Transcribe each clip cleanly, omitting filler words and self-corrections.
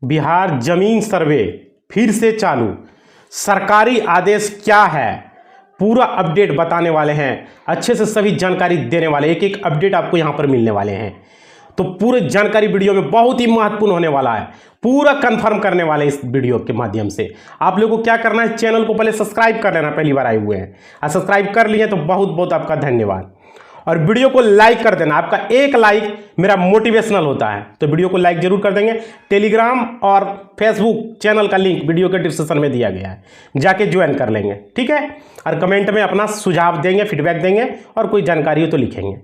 बिहार जमीन सर्वे फिर से चालू। सरकारी आदेश क्या है, पूरा अपडेट बताने वाले हैं। अच्छे से सभी जानकारी देने वाले, एक एक अपडेट आपको यहां पर मिलने वाले हैं। तो पूरी जानकारी वीडियो में बहुत ही महत्वपूर्ण होने वाला है, पूरा कंफर्म करने वाले इस वीडियो के माध्यम से। आप लोगों को क्या करना है, चैनल को पहले सब्सक्राइब कर लेना, पहली बार आए हुए हैं और सब्सक्राइब कर लिए तो बहुत बहुत आपका धन्यवाद। और वीडियो को लाइक कर देना, आपका एक लाइक मेरा मोटिवेशनल होता है, तो वीडियो को लाइक जरूर कर देंगे। टेलीग्राम और फेसबुक चैनल का लिंक वीडियो के डिस्क्रिप्शन में दिया गया है, जाके ज्वाइन कर लेंगे, ठीक है। और कमेंट में अपना सुझाव देंगे, फीडबैक देंगे और कोई जानकारी हो तो लिखेंगे।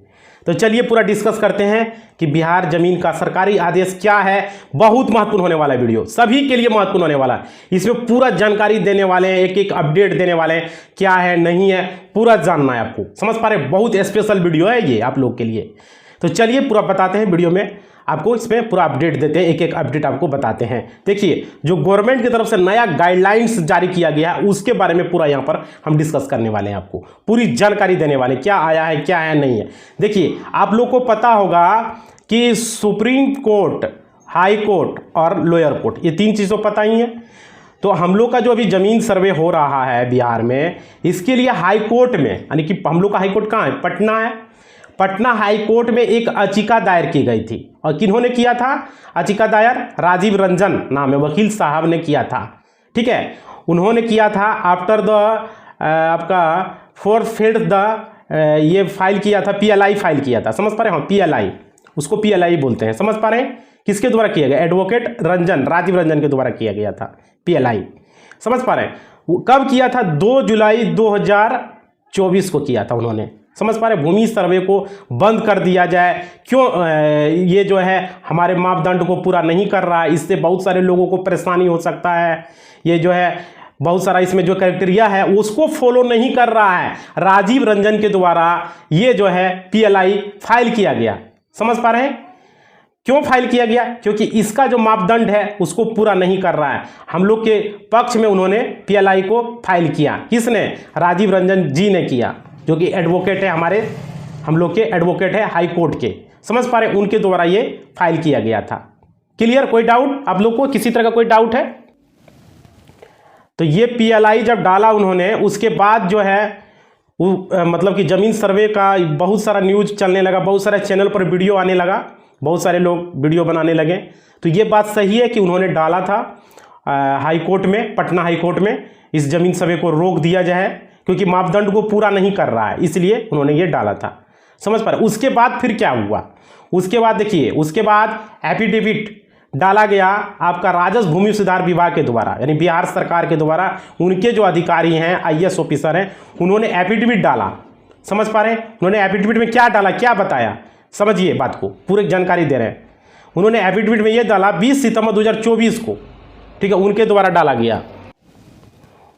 तो चलिए पूरा डिस्कस करते हैं कि बिहार जमीन का सरकारी आदेश क्या है। बहुत महत्वपूर्ण होने वाला है वीडियो, सभी के लिए महत्वपूर्ण होने वाला है। इसमें पूरा जानकारी देने वाले हैं, एक एक अपडेट देने वाले हैं, क्या है नहीं है पूरा जानना है आपको, समझ पा रहे हैं। बहुत स्पेशल वीडियो है ये आप लोग के लिए। तो चलिए पूरा बताते हैं वीडियो में, आपको इसमें पूरा अपडेट देते हैं, एक एक अपडेट आपको बताते हैं। देखिए जो गवर्नमेंट की तरफ से नया गाइडलाइंस जारी किया गया है उसके बारे में पूरा यहाँ पर हम डिस्कस करने वाले हैं, आपको पूरी जानकारी देने वाले, क्या आया है क्या है नहीं है। देखिए आप लोग को पता होगा कि सुप्रीम कोर्ट, हाई कोर्ट और लोअर कोर्ट, ये तीन चीज़ तो पता ही है। तो हम लोग का जो अभी जमीन सर्वे हो रहा है बिहार में, इसके लिए हाई कोर्ट में, यानी कि हम लोग का हाई कोर्ट कहाँ है, पटना है। पटना हाई कोर्ट में एक याचिका दायर की गई थी, और किन्होंने किया था याचिका दायर, राजीव रंजन नाम है वकील साहब ने किया था, ठीक है। उन्होंने किया था आफ्टर द आपका फोरफिल्ड द ये फाइल किया था, PLI फाइल किया था, समझ पा रहे हैं। PLI, उसको PLI बोलते हैं, समझ पा रहे हैं। किसके द्वारा किया गया, एडवोकेट रंजन, राजीव रंजन के द्वारा किया गया था PLI, समझ पा रहे हैं। कब किया था, 2 जुलाई 2024 को किया था उन्होंने, समझ पा रहे। भूमि सर्वे को बंद कर दिया जाए, क्यों ये जो है हमारे मापदंड को पूरा नहीं कर रहा है, इससे बहुत सारे लोगों को परेशानी हो सकता है। ये जो है बहुत सारा इसमें जो क्राइटेरिया है उसको फॉलो नहीं कर रहा है। राजीव रंजन के द्वारा ये जो है PLI फाइल किया गया, समझ पा रहे हैं। क्यों फाइल किया गया, क्योंकि इसका जो मापदंड है उसको पूरा नहीं कर रहा है। हम लोग के पक्ष में उन्होंने PLI को फाइल किया, किसने, राजीव रंजन जी ने किया, जो कि एडवोकेट है हमारे, हम लोग के एडवोकेट है हाई कोर्ट के, समझ पा रहे, उनके द्वारा ये फाइल किया गया था। क्लियर, कोई डाउट आप लोग को, किसी तरह का कोई डाउट है। तो ये PLI जब डाला उन्होंने, उसके बाद जो है मतलब कि जमीन सर्वे का बहुत सारा न्यूज चलने लगा, बहुत सारे चैनल पर वीडियो आने लगा, बहुत सारे लोग वीडियो बनाने लगे। तो ये बात सही है कि उन्होंने डाला था हाई कोर्ट में, पटना हाई कोर्ट में, इस जमीन सर्वे को रोक दिया जाए क्योंकि मापदंड को पूरा नहीं कर रहा है, इसलिए उन्होंने ये डाला था, समझ पा रहे। उसके बाद फिर क्या हुआ, उसके बाद देखिए, उसके बाद एफिडेविट डाला गया आपका राजस्व भूमि सुधार विभाग के द्वारा, यानी बिहार सरकार के द्वारा, उनके जो अधिकारी हैं IAS ऑफिसर हैं, उन्होंने एफिडेविट डाला, समझ पा रहे हैं। उन्होंने एफिडेविट में क्या डाला, क्या बताया, समझिए बात को, पूरी जानकारी दे रहे हैं। उन्होंने एफिडेविट में ये डाला 20 सितंबर 2024 को, ठीक है, उनके द्वारा डाला गया।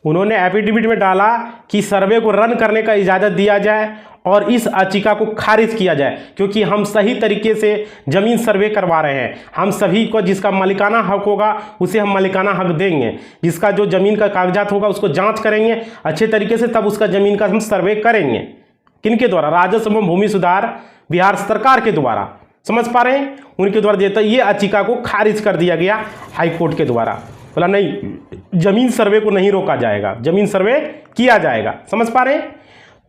उन्होंने एफिडेविट में डाला कि सर्वे को रन करने का इजाज़त दिया जाए और इस याचिका को खारिज किया जाए, क्योंकि हम सही तरीके से जमीन सर्वे करवा रहे हैं। हम सभी को जिसका मालिकाना हक होगा उसे हम मालिकाना हक देंगे, जिसका जो जमीन का कागजात होगा उसको जांच करेंगे अच्छे तरीके से, तब उसका जमीन का हम सर्वे करेंगे। किनके द्वारा, राजस्व एवं भूमि सुधार बिहार सरकार के द्वारा, समझ पा रहे हैं, उनके द्वारा देता। ये याचिका को खारिज कर दिया गया हाई कोर्ट के द्वारा, बोला नहीं, जमीन सर्वे को नहीं रोका जाएगा, जमीन सर्वे किया जाएगा, समझ पा रहे हैं।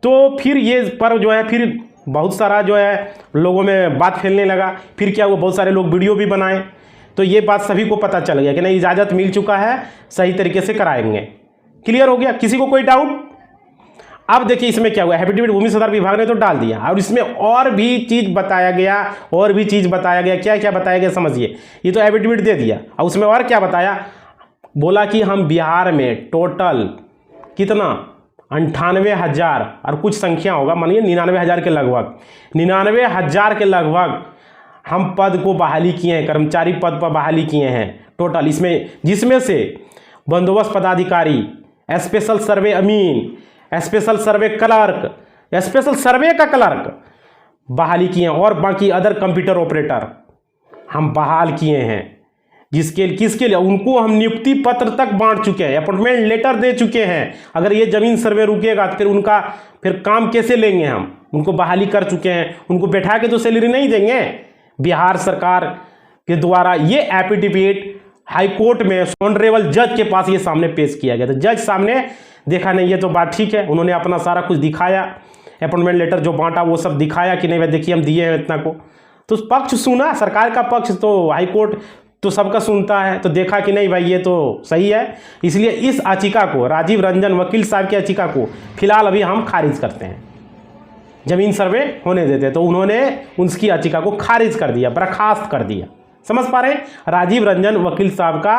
तो फिर ये पर जो है फिर बहुत सारा जो है लोगों में बात फैलने लगा। फिर क्या हुआ, बहुत सारे लोग वीडियो भी बनाए, तो ये बात सभी को पता चल गया कि नहीं, इजाज़त मिल चुका है, सही तरीके से कराएंगे। क्लियर हो गया, किसी को कोई डाउट। अब देखिए इसमें क्या हुआ, एफिडेविट भूमि सुधार विभाग ने तो डाल दिया, और इसमें और भी चीज़ बताया गया, और भी चीज़ बताया गया। क्या क्या बताया गया समझिए। ये तो एफिडेविट दे दिया, और उसमें और क्या बताया, बोला कि हम बिहार में टोटल कितना 98,000 और कुछ संख्या होगा, मानिए 99,000 के लगभग, 99,000 के लगभग हम पद को बहाली किए हैं, कर्मचारी पद पर बहाली किए हैं टोटल। इसमें जिसमें से बंदोबस्त पदाधिकारी, स्पेशल सर्वे अमीन, स्पेशल सर्वे क्लर्क, स्पेशल सर्वे का क्लर्क बहाली किए हैं, और बाकी अदर कंप्यूटर ऑपरेटर हम बहाल किए हैं। जिसके किसके लिए, उनको हम नियुक्ति पत्र तक बांट चुके हैं, अपॉइंटमेंट लेटर दे चुके हैं। अगर ये जमीन सर्वे रुकेगा तो फिर उनका फिर काम कैसे लेंगे हम, उनको बहाली कर चुके हैं, उनको बैठा के तो सैलरी नहीं देंगे। बिहार सरकार के द्वारा ये एफिडेविट हाई कोर्ट में ऑनरेबल जज के पास ये सामने पेश किया गया। तो जज सामने देखा नहीं ये तो बात ठीक है, उन्होंने अपना सारा कुछ दिखाया, अपॉइंटमेंट लेटर जो बांटा वो सब दिखाया कि नहीं भाई देखिए हम दिए हैं इतना को। तो पक्ष सुना, सरकार का पक्ष तो हाई कोर्ट तो सबका सुनता है, तो देखा कि नहीं भाई ये तो सही है, इसलिए इस याचिका को, राजीव रंजन वकील साहब की याचिका को फिलहाल अभी हम खारिज करते हैं, जमीन सर्वे होने देते हैं। तो उन्होंने उसकी याचिका को खारिज कर दिया, बर्खास्त कर दिया। समझ पा रहे हैं, राजीव रंजन वकील साहब का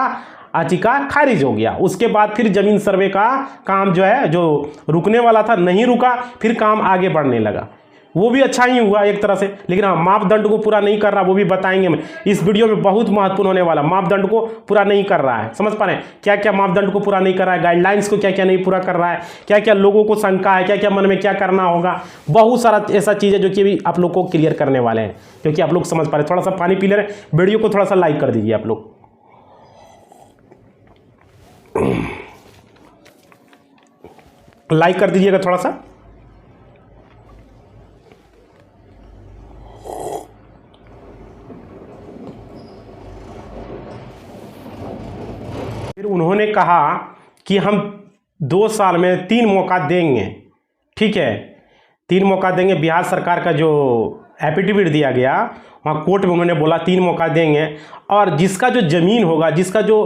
याचिका खारिज हो गया। उसके बाद फिर जमीन सर्वे का काम जो है, जो रुकने वाला था नहीं रुका, फिर काम आगे बढ़ने लगा। वो भी अच्छा ही हुआ एक तरह से, लेकिन हाँ मापदंड को पूरा नहीं कर रहा, वो भी बताएंगे हम इस वीडियो में, बहुत महत्वपूर्ण होने वाला। मापदंड को पूरा नहीं कर रहा है, समझ पा रहे हैं, क्या क्या मापदंड को पूरा नहीं कर रहा है, गाइडलाइंस को क्या क्या नहीं पूरा कर रहा है, क्या क्या लोगों को शंका है, क्या क्या मन में क्या करना होगा, बहुत सारा ऐसा चीज़ है जो कि अभी आप लोग को क्लियर करने वाले हैं, क्योंकि आप लोग समझ पा रहे। थोड़ा सा पानी पी ले रहे, वीडियो को थोड़ा सा लाइक कर दीजिए आप लोग। लाइक कर दीजिएगा थोड़ा सा। फिर उन्होंने कहा कि हम 2 साल में 3 मौका देंगे, ठीक है, 3 मौका देंगे। बिहार सरकार का जो एफिडेविट दिया गया वहाँ कोर्ट में उन्होंने बोला 3 मौका देंगे, और जिसका जो ज़मीन होगा, जिसका जो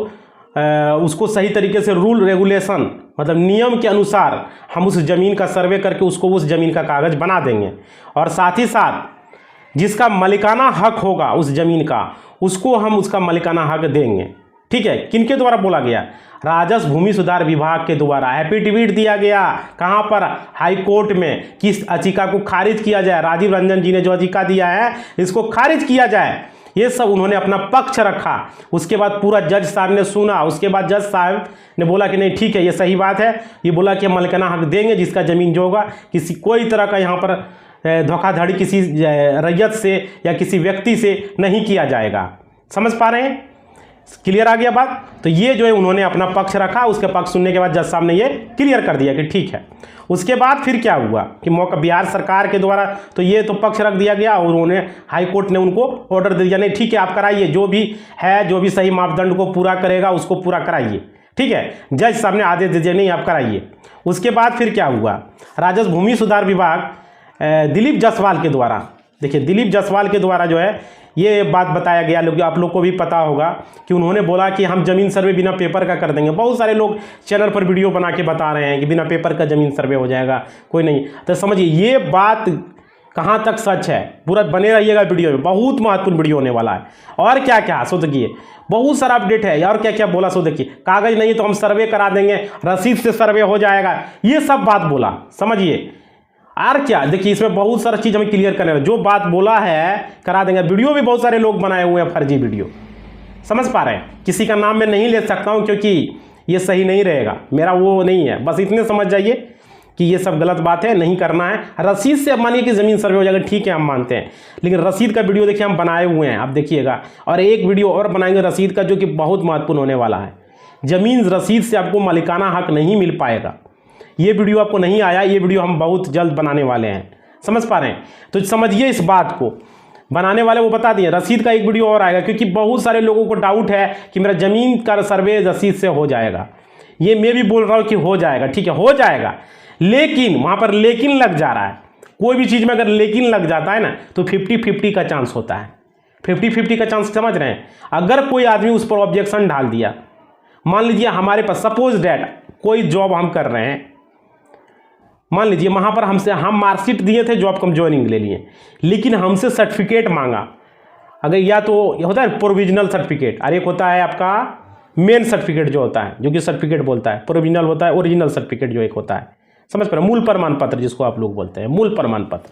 उसको सही तरीके से रूल रेगुलेशन मतलब नियम के अनुसार हम उस ज़मीन का सर्वे करके उसको उस ज़मीन का कागज़ बना देंगे, और साथ ही साथ जिसका मालिकाना हक होगा उस ज़मीन का, उसको हम उसका मालिकाना हक देंगे। ठीक है, किनके द्वारा बोला गया? राजस्व भूमि सुधार विभाग के द्वारा एफिडेविट दिया गया। कहाँ पर? हाई कोर्ट में। किस याचिका को खारिज किया जाए? राजीव रंजन जी ने जो याचिका दिया है इसको खारिज किया जाए, ये सब उन्होंने अपना पक्ष रखा। उसके बाद पूरा जज साहब ने सुना, उसके बाद जज साहब ने बोला कि नहीं ठीक है ये सही बात है, ये बोला कि हम मालिकाना हक देंगे, जिसका ज़मीन जो होगा किसी कोई तरह का यहाँ पर धोखाधड़ी किसी रैयत से या किसी व्यक्ति से नहीं किया जाएगा। समझ पा रहे हैं? क्लियर आ गया बात? तो ये जो है उन्होंने अपना पक्ष रखा, उसके पक्ष सुनने के बाद जज साहब ने ये क्लियर कर दिया कि ठीक है। उसके बाद फिर क्या हुआ कि मौका बिहार सरकार के द्वारा तो ये तो पक्ष रख दिया गया, और उन्होंने हाई कोर्ट ने उनको ऑर्डर दे दिया, नहीं ठीक है आप कराइए, जो भी है जो भी सही मापदंड को पूरा करेगा उसको पूरा कराइए। ठीक है, जज साहब ने आदेश दे दिया नहीं आप कराइए। उसके बाद फिर क्या हुआ? राजस्व भूमि सुधार विभाग दिलीप जायसवाल के द्वारा, देखिए दिलीप जायसवाल के द्वारा जो है ये बात बताया गया, लोग आप लोग को भी पता होगा कि उन्होंने बोला कि हम ज़मीन सर्वे बिना पेपर का कर देंगे। बहुत सारे लोग चैनल पर वीडियो बना के बता रहे हैं कि बिना पेपर का ज़मीन सर्वे हो जाएगा, कोई नहीं। तो समझिए ये बात कहाँ तक सच है, पूरा बने रहिएगा वीडियो में, बहुत महत्वपूर्ण वीडियो होने वाला है। और क्या क्या सो देखिए, बहुत सारा अपडेट है और क्या क्या बोला सो देखिए, कागज़ नहीं तो हम सर्वे करा देंगे, रसीद से सर्वे हो जाएगा, ये सब बात बोला। समझिए और क्या, देखिए इसमें बहुत सारा चीज़ हमें क्लियर करना है। जो बात बोला है करा देंगे, वीडियो भी बहुत सारे लोग बनाए हुए हैं फर्जी वीडियो। समझ पा रहे हैं? किसी का नाम मैं नहीं ले सकता हूं क्योंकि ये सही नहीं रहेगा, मेरा वो नहीं है। बस इतने समझ जाइए कि ये सब गलत बात है, नहीं करना है। रसीद से मानिए कि ज़मीन सर्वे हो जाएगा, ठीक है हम मानते हैं, लेकिन रसीद का वीडियो देखिए हम बनाए हुए हैं, आप देखिएगा। और एक वीडियो और बनाएंगे रसीद का जो कि बहुत महत्वपूर्ण होने वाला है। ज़मीन रसीद से आपको मालिकाना हक नहीं मिल पाएगा। ये वीडियो आपको नहीं आया, ये वीडियो हम बहुत जल्द बनाने वाले हैं। समझ पा रहे हैं? तो समझिए इस बात को, बनाने वाले वो बता दिए। रसीद का एक वीडियो और आएगा, क्योंकि बहुत सारे लोगों को डाउट है कि मेरा ज़मीन का सर्वे रसीद से हो जाएगा। ये मैं भी बोल रहा हूँ कि हो जाएगा, ठीक है हो जाएगा, लेकिन वहाँ पर लेकिन लग जा रहा है। कोई भी चीज़ में अगर लेकिन लग जाता है ना तो 50-50 का चांस होता है। 50-50 का चांस समझ रहे हैं? अगर कोई आदमी उस पर ऑब्जेक्शन डाल दिया, मान लीजिए हमारे पास सपोज डैट कोई जॉब हम कर रहे हैं, मान लीजिए वहाँ पर हम मार्कशीट दिए थे, जॉब कम ज्वाइनिंग ले लिए, लेकिन हमसे सर्टिफिकेट मांगा। अगर या तो होता है प्रोविजनल सर्टिफिकेट, और एक होता है आपका मेन सर्टिफिकेट जो होता है, जो कि सर्टिफिकेट बोलता है, प्रोविजनल होता है, ओरिजिनल सर्टिफिकेट जो एक होता है। समझ पा रहे? मूल प्रमाण पत्र जिसको आप लोग बोलते हैं, मूल प्रमाण पत्र।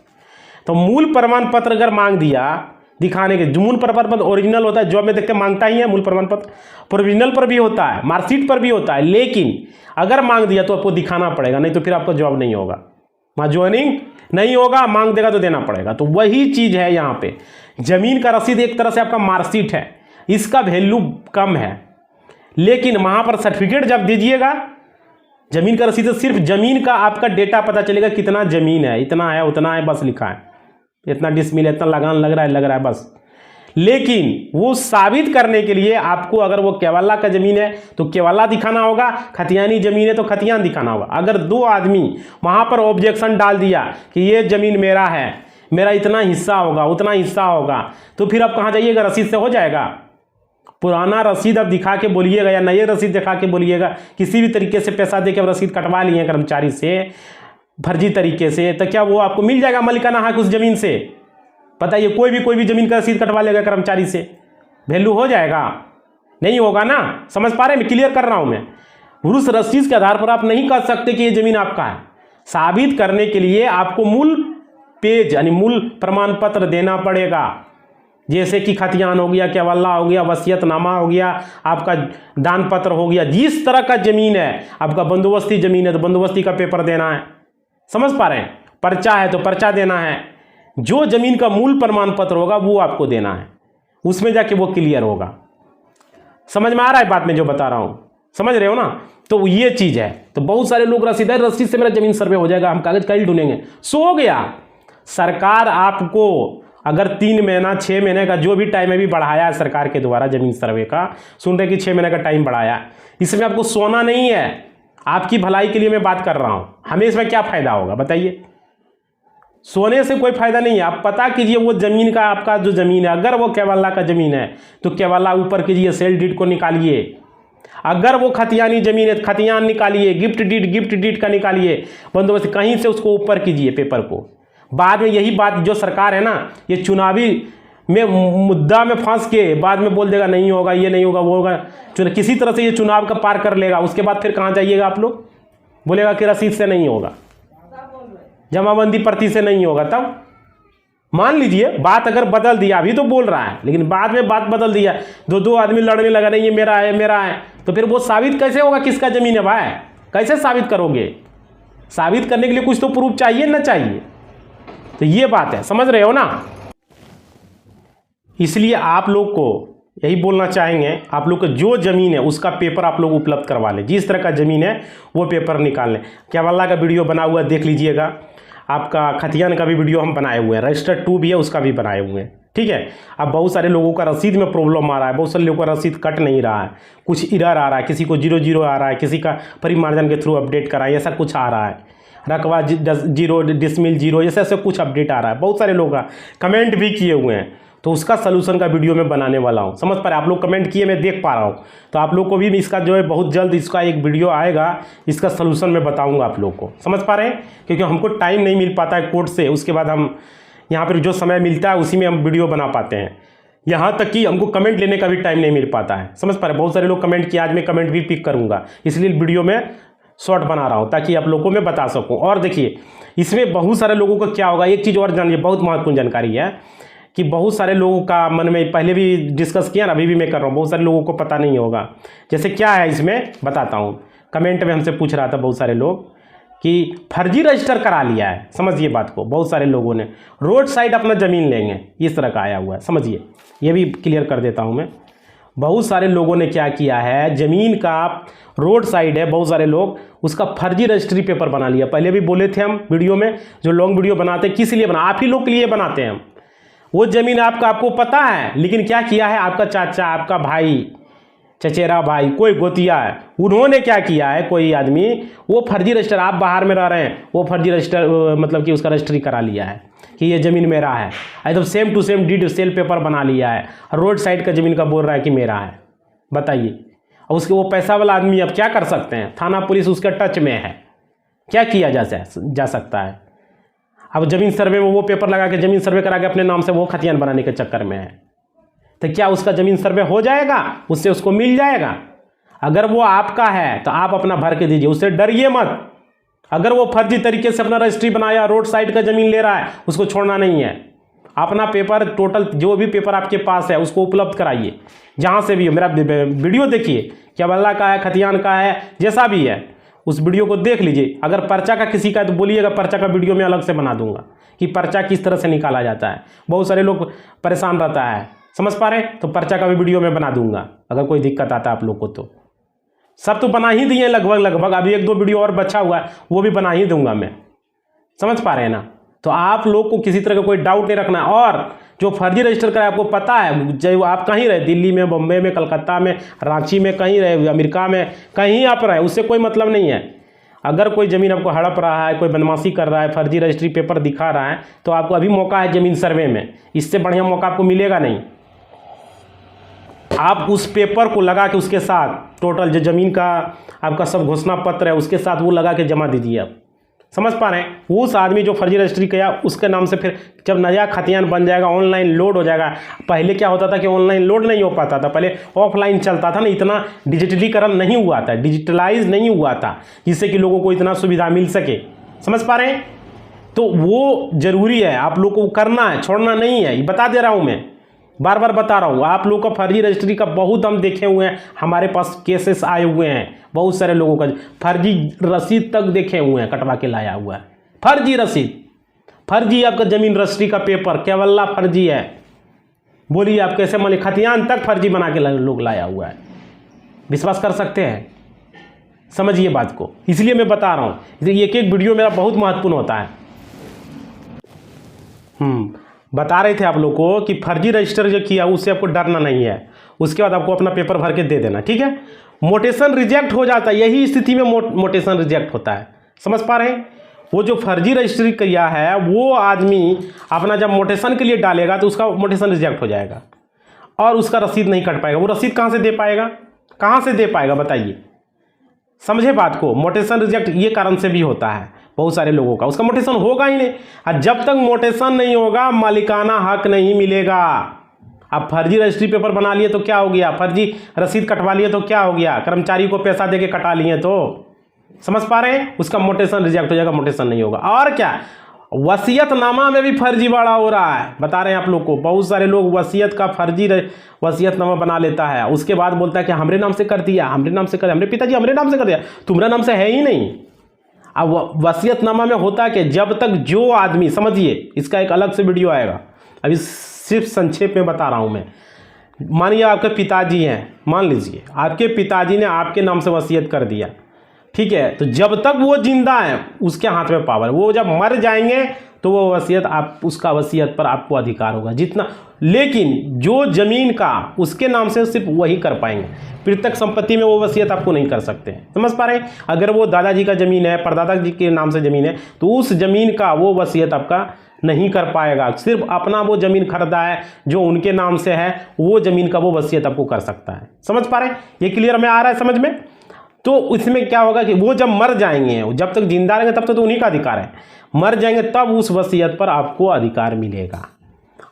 तो मूल प्रमाण पत्र अगर मांग दिया दिखाने के, मूल प्रमाण पत्र ओरिजिनल होता है, जॉब में देखते मांगता ही है मूल प्रमाण पत्र, प्रोविजनल पर भी होता है, मार्कशीट पर भी होता है, लेकिन अगर मांग दिया तो आपको दिखाना पड़ेगा, नहीं तो फिर आपको जॉब नहीं होगा, वहाँ ज्वाइनिंग नहीं होगा। मांग देगा तो देना पड़ेगा। तो वही चीज़ है यहाँ पे। जमीन का रसीद एक तरह से आपका मार्कशीट है, इसका वैल्यू कम है, लेकिन वहाँ पर सर्टिफिकेट जब दीजिएगा, जमीन का रसीद सिर्फ जमीन का आपका डेटा पता चलेगा, कितना जमीन है, इतना है उतना है, बस लिखा है, इतना डिसमिल, इतना लगान लग रहा है बस। लेकिन वो साबित करने के लिए आपको, अगर वो केवल्ला का जमीन है तो केवल्ला दिखाना होगा, खतियानी जमीन है तो खतियान दिखाना होगा। अगर दो आदमी वहां पर ऑब्जेक्शन डाल दिया कि ये जमीन मेरा है, मेरा इतना हिस्सा होगा, उतना हिस्सा होगा, तो फिर आप कहाँ जाइएगा? रसीद से हो जाएगा? पुराना रसीद अब दिखा के बोलिएगा या नए रसीद दिखा के बोलिएगा, किसी भी तरीके से पैसा देकर अब रसीद कटवा लिए कर्मचारी से फर्जी तरीके से, तो क्या वो आपको मिल जाएगा मालिकाना हक उस जमीन से? बताइए, कोई भी जमीन का रसीद कटवा लेगा कर्मचारी से, वैल्यू हो जाएगा? नहीं होगा ना। समझ पा रहे हैं? मैं क्लियर कर रहा हूं। मैं उस रसीद के आधार पर आप नहीं कह सकते कि ये जमीन आपका है। साबित करने के लिए आपको मूल पेज यानी मूल प्रमाण पत्र देना पड़ेगा, जैसे कि खतियान हो गया, केवल्ला हो गया, वसीयतनामा हो गया, आपका दान पत्र हो गया। जिस तरह का जमीन है, आपका बंदोबस्ती जमीन है तो बंदोबस्ती का पेपर देना है। समझ पा रहे हैं? पर्चा है तो पर्चा देना है। जो जमीन का मूल प्रमाण पत्र होगा वो आपको देना है, उसमें जाके वो क्लियर होगा। समझ में आ रहा है बात में जो बता रहा हूं? समझ रहे हो ना? तो ये चीज है। तो बहुत सारे लोग रसीद से मेरा जमीन सर्वे हो जाएगा, हम कागज कल ढूंढेंगे। सो गया। सरकार आपको अगर 3 महीना 6 महीने का जो भी टाइम है भी बढ़ाया है सरकार के द्वारा जमीन सर्वे का, सुन रहे कि 6 महीने का टाइम बढ़ाया, इसमें आपको सोना नहीं है। आपकी भलाई के लिए मैं बात कर रहा हूं। हमें इसमें क्या फायदा होगा बताइए? सोने से कोई फायदा नहीं है। आप पता कीजिए वो जमीन का, आपका जो जमीन है, अगर वो केवल्ला का जमीन है तो केवल्ला ऊपर कीजिए, सेल डीड को निकालिए। अगर वो खतियानी जमीन है खतियान निकालिए, गिफ्ट डीड का निकालिए, बंदोबस्त कहीं से उसको ऊपर कीजिए पेपर को। बाद में यही बात जो सरकार है ना, ये चुनावी में मुद्दा में फंस के बाद में बोल देगा नहीं होगा, ये नहीं होगा, वो होगा, किसी तरह से ये चुनाव का पार कर लेगा। उसके बाद फिर कहाँ जाइएगा आप लोग? बोलेगा कि रसीद से नहीं होगा, जमाबंदी पर्ची से नहीं होगा। तब मान लीजिए बात अगर बदल दिया, अभी तो बोल रहा है लेकिन बाद में बात बदल दिया, दो आदमी लड़ने लगा, नहीं ये मेरा है मेरा है, तो फिर वो साबित कैसे होगा किसका जमीन है भाई? कैसे साबित करोगे? साबित करने के लिए कुछ तो प्रूफ चाहिए ना चाहिए? तो ये बात है, समझ रहे हो ना? इसलिए आप लोग को यही बोलना चाहेंगे, आप लोग को जो ज़मीन है उसका पेपर आप लोग उपलब्ध करवा लें। जिस तरह का ज़मीन है वो पेपर निकाल लें। केवल्ला का वीडियो बना हुआ देख लीजिएगा, आपका खतियान का भी वीडियो हम बनाए हुए हैं, रजिस्टर 2 भी है उसका भी बनाए हुए हैं। ठीक है। अब बहुत सारे लोगों का रसीद में प्रॉब्लम आ रहा है, बहुत सारे लोगों का रसीद कट नहीं रहा है, कुछ एरर आ रहा है, किसी को 00 आ रहा है, किसी का परिमार्जन के थ्रू अपडेट कराए, ऐसा कुछ आ रहा है, रकबा 0 डिसमिल 0, ऐसे कुछ अपडेट आ रहा है। बहुत सारे लोग का कमेंट भी किए हुए हैं, तो उसका सलूशन का वीडियो मैं बनाने वाला हूं। समझ पा रहे? आप लोग कमेंट किए, मैं देख पा रहा हूं, तो आप लोग को भी इसका जो है बहुत जल्द इसका एक वीडियो आएगा, इसका सलूशन मैं बताऊंगा आप लोग को। समझ पा रहे हैं? क्योंकि हमको टाइम नहीं मिल पाता है कोर्ट से, उसके बाद हम यहाँ पर जो समय मिलता है उसी में हम वीडियो बना पाते हैं। यहाँ तक कि हमको कमेंट लेने का भी टाइम नहीं मिल पाता है। समझ पा रहे? बहुत सारे लोग कमेंट किए, आज मैं कमेंट भी पिक करूँगा, इसलिए वीडियो में शॉर्ट बना रहा हूँ ताकि आप लोगों को मैं बता सकूँ। और देखिए इसमें बहुत सारे लोगों को क्या होगा, एक चीज़ और जानिए, बहुत महत्वपूर्ण जानकारी है कि बहुत सारे लोगों का मन में, पहले भी डिस्कस किया ना, अभी भी मैं कर रहा हूँ, बहुत सारे लोगों को पता नहीं होगा। जैसे क्या है इसमें बताता हूँ। कमेंट में हमसे पूछ रहा था बहुत सारे लोग कि फर्जी रजिस्टर करा लिया है। समझिए बात को, बहुत सारे लोगों ने रोड साइड अपना ज़मीन लेंगे, इस तरह का आया हुआ है। समझिए, ये भी क्लियर कर देता हूँ मैं। बहुत सारे लोगों ने क्या किया है, ज़मीन का रोड साइड है, बहुत सारे लोग उसका फर्जी रजिस्ट्री पेपर बना लिया। पहले भी बोले थे हम वीडियो में, जो लॉन्ग वीडियो बनाते हैं किस लिए बना, आप ही लोग के लिए बनाते हैं हम। वो ज़मीन आपको पता है, लेकिन क्या किया है आपका चाचा, आपका भाई, चचेरा भाई, कोई गोतिया है, उन्होंने क्या किया है, कोई आदमी वो फर्जी रजिस्टर, आप बाहर में रह रहे हैं, वो फर्जी रजिस्टर मतलब कि उसका रजिस्ट्री करा लिया है कि ये ज़मीन मेरा है, एकदम same to same deed sale paper बना लिया है, रोड साइड का ज़मीन का बोल रहा है कि मेरा है। बताइए, और उसके वो पैसा वाला आदमी अब क्या कर सकते हैं? थाना पुलिस उसके टच में है, क्या किया जा सकता है? अब ज़मीन सर्वे में वो पेपर लगा के ज़मीन सर्वे करा के अपने नाम से वो खतियान बनाने के चक्कर में है, तो क्या उसका ज़मीन सर्वे हो जाएगा? उससे उसको मिल जाएगा? अगर वो आपका है तो आप अपना भर के दीजिए, उससे डरिए मत। अगर वो फर्जी तरीके से अपना रजिस्ट्री बनाया, रोड साइड का ज़मीन ले रहा है, उसको छोड़ना नहीं है। अपना पेपर टोटल जो भी पेपर आपके पास है उसको उपलब्ध कराइए, जहाँ से भी हो। मेरा वीडियो देखिए, केवल्ला का है, खतियान का है, जैसा भी है उस वीडियो को देख लीजिए। अगर पर्चा का किसी का है तो बोलिएगा, पर्चा का वीडियो मैं अलग से बना दूंगा कि पर्चा किस तरह से निकाला जाता है। बहुत सारे लोग परेशान रहता है, समझ पा रहे हैं? तो पर्चा का भी वीडियो मैं बना दूंगा अगर कोई दिक्कत आता है आप लोग को। तो सब तो बना ही दिए लगभग, अभी 1-2 वीडियो और बचा हुआ है, वो भी बना ही दूंगा मैं। समझ पा रहे हैं ना? तो आप लोग को किसी तरह का कोई डाउट नहीं रखना है। और जो फर्जी रजिस्टर कराए आपको पता है, चाहे आप कहीं रहे, दिल्ली में, बम्बई में, कलकत्ता में, रांची में, कहीं रहे, अमेरिका में, कहीं आप रहे, उससे कोई मतलब नहीं है। अगर कोई ज़मीन आपको हड़प रहा है, कोई बदमाशी कर रहा है, फर्जी रजिस्ट्री पेपर दिखा रहा है, तो आपको अभी मौका है ज़मीन सर्वे में, इससे बढ़िया मौका आपको मिलेगा नहीं। आप उस पेपर को लगा के उसके साथ टोटल जो ज़मीन का आपका सब घोषणा पत्र है उसके साथ वो लगा के जमा दीजिए। आप समझ पा रहे हैं? उस आदमी जो फर्जी रजिस्ट्री किया उसके नाम से फिर जब नया खतियान बन जाएगा, ऑनलाइन लोड हो जाएगा। पहले क्या होता था कि ऑनलाइन लोड नहीं हो पाता था, पहले ऑफलाइन चलता था ना, इतना डिजिटलीकरण नहीं हुआ था, डिजिटलाइज नहीं हुआ था, जिससे कि लोगों को इतना सुविधा मिल सके। समझ पा रहे हैं? तो वो ज़रूरी है, आप लोग को करना है, छोड़ना नहीं है। ये बता दे रहा हूँ, मैं बार बार बता रहा हूँ। आप लोग का फर्जी रजिस्ट्री का बहुत हम देखे हुए हैं, हमारे पास केसेस आए हुए हैं, बहुत सारे लोगों का फर्जी रसीद तक देखे हुए हैं, कटवा के लाया हुआ है। फर्जी रसीद, फर्जी आपका ज़मीन रजिस्ट्री का पेपर केवल्ला फर्जी है। बोलिए आप कैसे मान, खतियान तक फर्जी बना के लोग लाया हुआ है। विश्वास कर सकते हैं? समझिए बात को, इसलिए मैं बता रहा हूँ। एक एक वीडियो मेरा बहुत महत्वपूर्ण होता है। बता रहे थे आप लोग को कि फर्जी रजिस्टर जो किया उससे आपको डरना नहीं है। उसके बाद आपको अपना पेपर भर के दे देना, ठीक है? मोटेशन रिजेक्ट हो जाता है, यही स्थिति में मोटेशन रिजेक्ट होता है। समझ पा रहे हैं? वो जो फर्जी रजिस्ट्री किया है वो आदमी अपना जब मोटेशन के लिए डालेगा तो उसका मोटेशन रिजेक्ट हो जाएगा और उसका रसीद नहीं कट पाएगा। वो रसीद कहाँ से दे पाएगा? कहाँ से दे पाएगा बताइए? समझे बात को? मोटेशन रिजेक्ट ये कारण से भी होता है बहुत सारे लोगों का, उसका मोटेशन होगा ही नहीं। और जब तक मोटेशन नहीं होगा मालिकाना हक नहीं मिलेगा। आप फर्जी रजिस्ट्री पेपर बना लिए तो क्या हो गया? फर्जी रसीद कटवा लिए तो क्या हो गया? कर्मचारी को पैसा देके कटा लिए तो, समझ पा रहे हैं? उसका मोटेशन रिजेक्ट हो जाएगा, मोटेशन नहीं होगा। और क्या, वसीयतनामा में भी फर्जीवाड़ा हो रहा है। बता रहे हैं आप लोग को, बहुत सारे लोग वसीयत का फर्जी वसीयतनामा बना लेता है, उसके बाद बोलता है कि हमरे नाम से कर दिया, हमरे नाम से कर दिया, हमरे पिताजी हमरे नाम से कर दिया, तुम्हारा नाम से है ही नहीं। अब वसीयतनामा में होता कि जब तक जो आदमी, समझिए इसका एक अलग से वीडियो आएगा, अभी सिर्फ संक्षेप में बता रहा हूं मैं। मानिए आपके पिताजी हैं, मान लीजिए आपके पिताजी ने आपके नाम से वसीयत कर दिया, ठीक है? तो जब तक वो जिंदा है उसके हाथ में पावर, वो जब मर जाएंगे तो वो वसीयत आप, उसका वसीयत पर आपको अधिकार होगा जितना। लेकिन जो जमीन का उसके नाम से सिर्फ वही कर पाएंगे, पृथक संपत्ति में वो वसीयत आपको नहीं कर सकते। समझ पा रहे हैं? अगर वो दादाजी का ज़मीन है, परदादा जी के नाम से ज़मीन है, तो उस ज़मीन का वो वसीयत आपका नहीं कर पाएगा। सिर्फ अपना वो ज़मीन खरीदा है जो उनके नाम से है, वो ज़मीन का वो वसीयत आपको कर सकता है। समझ पा रहे हैं? ये क्लियर में आ रहा है समझ में? तो इसमें क्या होगा कि वो जब मर जाएंगे, जब तक जिंदा रहेंगे तब तक तो उन्हीं का अधिकार है, मर जाएंगे तब उस वसीयत पर आपको अधिकार मिलेगा।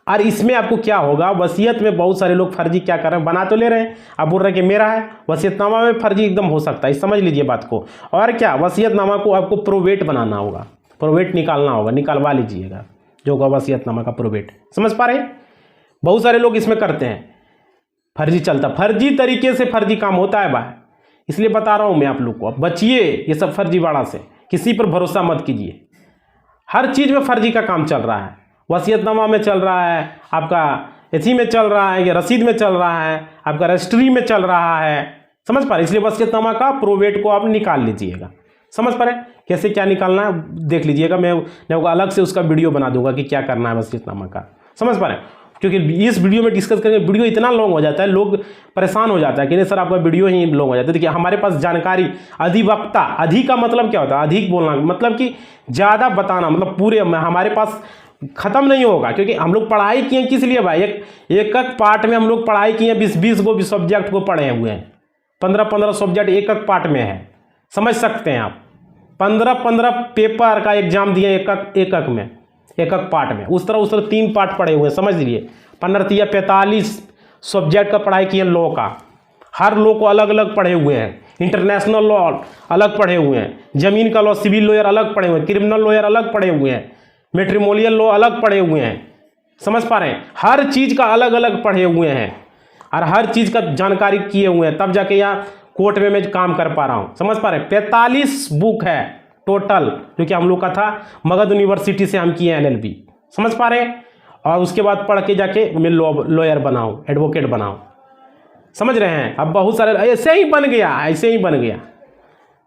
और इसमें आपको क्या होगा, वसीयत में बहुत सारे लोग फर्जी क्या कर रहे हैं, बना तो ले रहे हैं, अब बोल रहे हैं कि मेरा है। वसीयतनामा में फर्जी एकदम हो सकता है, समझ लीजिए बात को। और क्या, वसीयतनामा को आपको प्रोवेट बनाना होगा, प्रोवेट निकालना होगा, निकालवा लीजिएगा जो होगा वसीयतनामा का प्रोवेट। समझ पा रहे हैं? बहुत सारे लोग इसमें करते हैं, फर्जी चलता, फर्जी तरीके से फर्जी काम होता है भाई, इसलिए बता रहा हूं मैं आप लोग को। अब बचिए ये सब फर्जीवाड़ा से, किसी पर भरोसा मत कीजिए। हर चीज़ में फर्जी का काम चल रहा है, वसीयतनामा में चल रहा है, आपका इसी में चल रहा है, या रसीद में चल रहा है, आपका रजिस्ट्री में चल रहा है। समझ पा रहे? इसलिए वसीयतनामा का प्रोवेट को आप निकाल लीजिएगा। समझ पा रहे? कैसे क्या निकालना है देख लीजिएगा, मैं अलग से उसका वीडियो बना दूंगा कि क्या करना है वसीयतनामा का। समझ पा रहे? क्योंकि इस वीडियो में डिस्कस करेंगे, वीडियो इतना लॉन्ग हो जाता है, लोग परेशान हो जाता है कि नहीं सर आपका वीडियो ही लॉन्ग हो जाता है। देखिए हमारे पास जानकारी, अधिवक्ता, अधिक का मतलब क्या होता है? अधिक बोलना मतलब कि ज़्यादा बताना, मतलब पूरे हमारे पास ख़त्म नहीं होगा, क्योंकि हम लोग पढ़ाई किए किस लिए भाई, एक पार्ट में हम लोग पढ़ाई किए, 20 को भी सब्जेक्ट को पढ़े हुए हैं, 15 सब्जेक्ट एक पार्ट में है। समझ सकते हैं आप, 15 पेपर का एग्जाम दिए एक में, एक पार्ट में, उस तरह 3 पार्ट पढ़े हुए हैं। समझ लीजिए 45 सब्जेक्ट का पढ़ाई किए लॉ का, हर लॉ को अलग अलग पढ़े हुए हैं, इंटरनेशनल लॉ अलग पढ़े हुए हैं, जमीन का लॉ, सिविल लॉयर अलग पढ़े हुए हैं, क्रिमिनल लॉयर अलग पढ़े हुए हैं, मैट्रिमोनियल लॉ अलग पढ़े हुए हैं। समझ पा रहे हैं? हर चीज़ का अलग अलग पढ़े हुए हैं और हर चीज़ का जानकारी किए हुए हैं, तब जाके यहाँ कोर्ट में मैं काम कर पा रहा हूँ। समझ पा रहे हैं? 45 बुक है टोटल, जो कि हम लोग का था मगध यूनिवर्सिटी से हम किए LLB। समझ पा रहे हैं? और उसके बाद पढ़ के जाके मैं लॉयर बनाऊँ, एडवोकेट बनाऊँ। समझ रहे हैं? अब बहुत सारे ऐसे ही बन गया, ऐसे ही बन गया।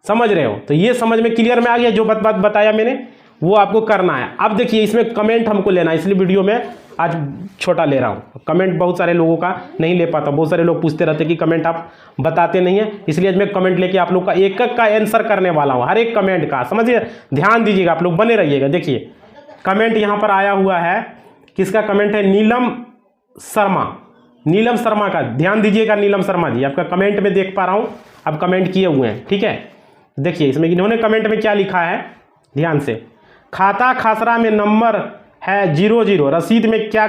समझ रहे हो? तो ये समझ में क्लियर में आ गया जो बात बताया मैंने। वो आपको करना है। अब देखिए इसमें कमेंट हमको लेना है, इसलिए वीडियो में आज छोटा ले रहा हूँ। कमेंट बहुत सारे लोगों का नहीं ले पाता, बहुत सारे लोग पूछते रहते कि कमेंट आप बताते नहीं हैं, इसलिए आज मैं कमेंट लेके आप लोग का एक एक का आंसर करने वाला हूँ, हर एक कमेंट का। समझिए, ध्यान दीजिएगा, आप लोग बने रहिएगा। देखिए कमेंट यहाँ पर आया हुआ है, किसका कमेंट है? नीलम शर्मा, नीलम शर्मा का। ध्यान दीजिएगा नीलम शर्मा जी, आपका कमेंट में देख पा रहा हूँ, आप कमेंट किए हुए हैं, ठीक है। देखिए इसमें इन्होंने कमेंट में क्या लिखा है, ध्यान से। खाता खसरा में नंबर है 00, रसीद में क्या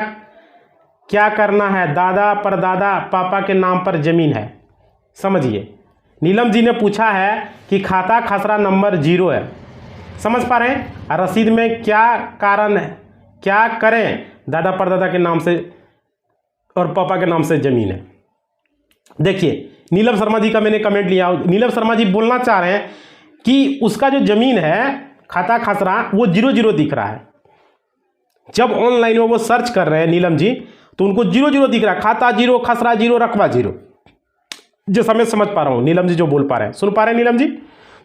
क्या करना है? दादा परदादा पापा के नाम पर जमीन है। समझिए, नीलम जी ने पूछा है कि खाता खसरा नंबर 0 है, समझ पा रहे हैं? रसीद में क्या कारण है, क्या करें? दादा परदादा के नाम से और पापा के नाम से जमीन है। देखिए नीलम शर्मा जी का मैंने कमेंट लिया। नीलम शर्मा जी बोलना चाह रहे हैं कि उसका जो जमीन है खाता खसरा वो 00 दिख रहा है। जब ऑनलाइन में वो सर्च कर रहे हैं नीलम जी, तो उनको 00 दिख रहा है, खाता 0, खसरा 0, रकबा 0। जैसा मैं समझ पा रहा हूं नीलम जी जो बोल पा रहे हैं, सुन पा रहे हैं नीलम जी?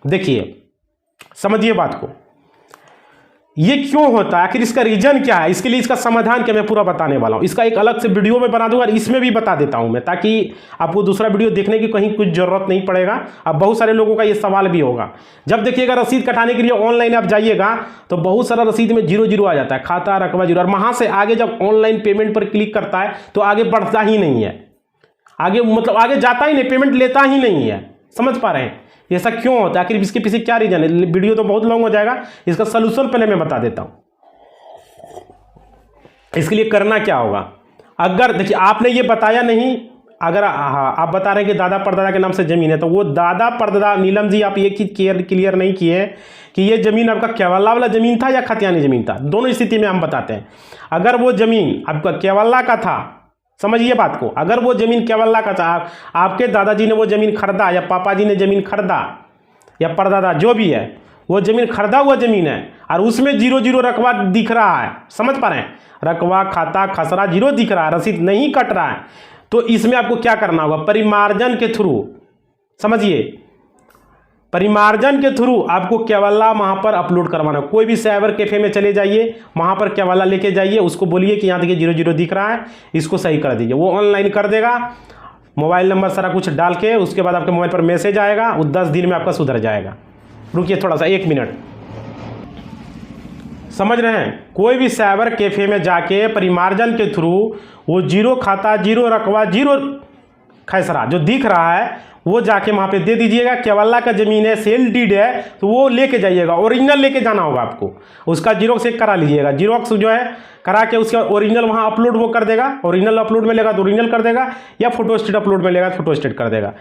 देखिए समझिए बात को, ये क्यों होता है, आखिर इसका रीजन क्या है, इसके लिए इसका समाधान क्या मैं पूरा बताने वाला हूं। इसका एक अलग से वीडियो में बना दूंगा और इसमें भी बता देता हूं मैं, ताकि आपको दूसरा वीडियो देखने की कहीं कुछ जरूरत नहीं पड़ेगा। अब बहुत सारे लोगों का ये सवाल भी होगा, जब देखिएगा रसीद कटाने के लिए ऑनलाइन आप जाइएगा तो बहुत सारा रसीद में 00 आ जाता है, खाता रकबा 0, और वहां से आगे जब ऑनलाइन पेमेंट पर क्लिक करता है तो आगे बढ़ता ही नहीं है, आगे मतलब आगे जाता ही नहीं, पेमेंट लेता ही नहीं है। समझ पा रहे हैं ऐसा क्यों होता है, आखिर इसके पीछे क्या रीजन है? वीडियो तो बहुत लॉन्ग हो जाएगा, इसका सलूशन पहले मैं बता देता हूं। इसके लिए करना क्या होगा, अगर देखिए आपने ये बताया नहीं, अगर आप बता रहे हैं कि दादा परदादा के नाम से जमीन है, तो वो दादा परदादा, नीलम जी आप ये क्लियर नहीं किए कि ये जमीन आपका केवल्ला वाला जमीन था या खतियानी जमीन था। दोनों स्थिति में हम बताते हैं। अगर वो जमीन आपका केवल्ला का था, समझिए बात को, अगर वो जमीन केवल्ला का था, आपके दादाजी ने वो जमीन खरीदा या पापा जी ने जमीन खरीदा या परदादा जो भी है वो जमीन खरीदा हुआ जमीन है और उसमें 00 रकबा दिख रहा है, समझ पा रहे हैं? रकबा खाता खसरा 0 दिख रहा है, रसीद नहीं कट रहा है, तो इसमें आपको क्या करना होगा? परिमार्जन के थ्रू, समझिए, परिमार्जन के थ्रू आपको केवल्ला वहां पर अपलोड करवाना। कोई भी साइबर कैफे में चले जाइए, वहां पर केवल्ला लेके जाइए, उसको बोलिए कि यहाँ देखिए 00 दिख रहा है, इसको सही कर दीजिए। वो ऑनलाइन कर देगा, मोबाइल नंबर सारा कुछ डाल के, उसके बाद आपके मोबाइल पर मैसेज आएगा, वो 10 दिन में आपका सुधर जाएगा। रुकिए थोड़ा सा, 1 मिनट, समझ रहे हैं? कोई भी साइबर कैफे में जाके परिमार्जन के थ्रू वो 0 खाता 0 रकबा 0 खसरा जो दिख रहा है वो जाके वहां पे दे दीजिएगा। केवल्ला का जमीन है, सेल डीड है, तो वो लेके जाइएगा, ओरिजिनल लेके जाना होगा आपको, उसका जीरोक्स एक करा लीजिएगा। जीरोक्स जो है करा के उसका ओरिजिनल वहां अपलोड वो कर देगा, ओरिजिनल अपलोड में लेगा तो ओरिजिनल कर देगा, या फोटो स्टेट अपलोड में लेगा तो फोटो स्टेट कर देगा।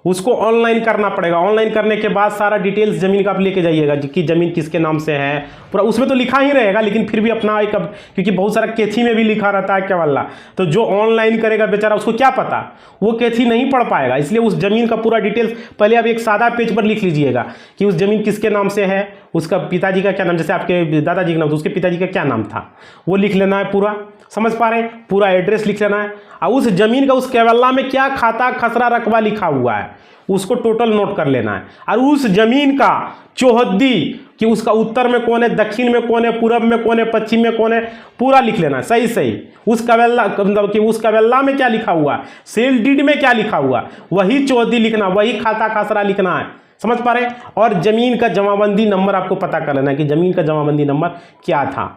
उसको ऑनलाइन करना पड़ेगा। ऑनलाइन करने के बाद सारा डिटेल्स जमीन का आप लेके जाइएगा कि जमीन किसके नाम से है, पूरा उसमें तो लिखा ही रहेगा, लेकिन फिर भी अपना एक, क्योंकि बहुत सारा केथी में भी लिखा रहता है केवल्ला, तो जो ऑनलाइन करेगा बेचारा उसको क्या पता, वो केथी नहीं पढ़ पाएगा। इसलिए उस जमीन का पूरा डिटेल्स पहले आप एक सादा पेज पर लिख लीजिएगा कि उस जमीन किसके नाम से है, उसका पिताजी का क्या नाम, जैसे आपके दादाजी का नाम था, उसके पिताजी का क्या नाम था, वो लिख लेना है पूरा। समझ पा रहे हैं? पूरा एड्रेस लिख लेना है, और उस जमीन का उस केवल्ला में क्या खाता खसरा रकबा लिखा हुआ है उसको टोटल नोट कर लेना है। और उस जमीन का चौहद्दी कि उसका उत्तर में कौन है, दक्षिण में कौन है, पूरब में कौन है, पश्चिम में कौन है, पूरा लिख लेना है सही सही। उस केवल्ला मतलब कि उस केवल्ला में क्या लिखा हुआ, सेल डीड में क्या लिखा हुआ, वही चौहद्दी लिखना, वही खाता खसरा लिखना है। समझ पा रहे हैं? और जमीन का जमाबंदी नंबर आपको पता कर लेना है कि जमीन का जमाबंदी नंबर क्या था,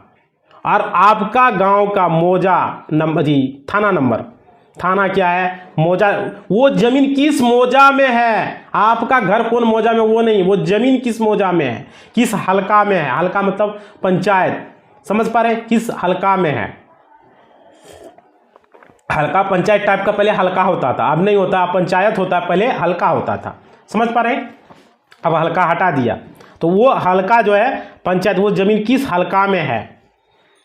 और आपका गांव का मौजा नंबर जी, थाना नंबर, थाना क्या है, मौजा, वो जमीन किस मौजा में है, आपका घर कौन मौजा में वो नहीं, वो जमीन किस मौजा में है, किस हलका में है, हलका मतलब पंचायत। समझ पा रहे हैं? किस हलका में है। हलका पंचायत टाइप का पहले हलका होता था, अब नहीं होता, अब पंचायत होता है, पहले हलका होता था। समझ पा रहे हैं? अब हलका हटा दिया, तो वो हलका जो है पंचायत, वो जमीन किस हलका में है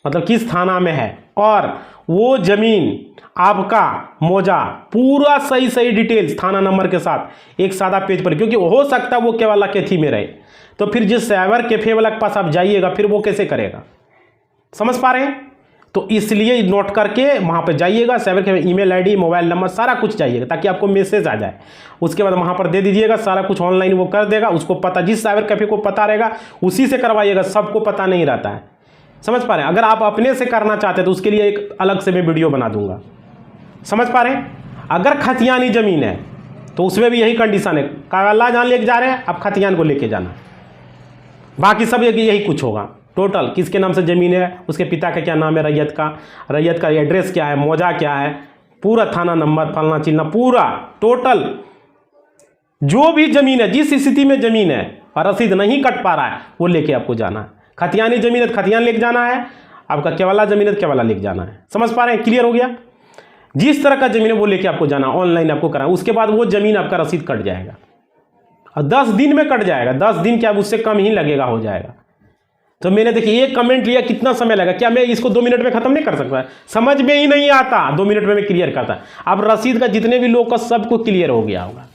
मतलब किस थाना में है, और वो जमीन आपका मौजा पूरा सही सही डिटेल्स थाना नंबर के साथ एक सादा पेज पर, क्योंकि हो सकता है वो केवल्ला केथी में रहे, तो फिर जिस साइबर कैफे वाला के पास आप जाइएगा फिर वो कैसे करेगा। समझ पा रहे हैं? तो इसलिए नोट करके वहाँ पे जाइएगा, cyber cafe email ID, mobile number सारा कुछ चाहिएगा ताकि आपको मैसेज आ जाए। उसके बाद वहाँ पर दे दीजिएगा, सारा कुछ ऑनलाइन वो कर देगा। उसको पता, जिस साइबर कैफे को पता रहेगा उसी से करवाइएगा, सबको पता नहीं रहता है। समझ पा रहे हैं? अगर आप अपने से करना चाहते हैं तो उसके लिए एक अलग से मैं वीडियो बना दूंगा। समझ पा रहे हैं? अगर खतियानी ज़मीन है तो उसमें भी यही कंडीशन है, कागला जान लेके जा रहे हैं, आप खतियान को लेके जाना, बाकी सब यही कुछ होगा। टोटल किसके नाम से ज़मीन है, उसके पिता का क्या नाम है, रैयत का एड्रेस क्या है, मौजा क्या है, पूरा थाना नंबर, फलना चिलना, पूरा टोटल जो भी ज़मीन है, जिस स्थिति में ज़मीन है और रसीद नहीं कट पा रहा है वो लेके आपको जाना है। खतियानी ज़मीन है तो खतियान लेके जाना है, आपका केवला ज़मीन है तो केवला लेके जाना है। समझ पा रहे हैं? क्लियर हो गया? जिस तरह का ज़मीन है वो लेके आपको जाना, ऑनलाइन आपको कराना। उसके बाद वो ज़मीन आपका रसीद कट जाएगा और 10 दिन में कट जाएगा। 10 दिन क्या, उससे कम ही लगेगा, हो जाएगा। तो मैंने देखिए एक कमेंट लिया, कितना समय लगा, क्या मैं इसको 2 मिनट में खत्म नहीं कर सकता? समझ में ही नहीं आता, 2 मिनट में मैं क्लियर करता। अब रसीद का जितने भी लोग का सबको क्लियर हो गया होगा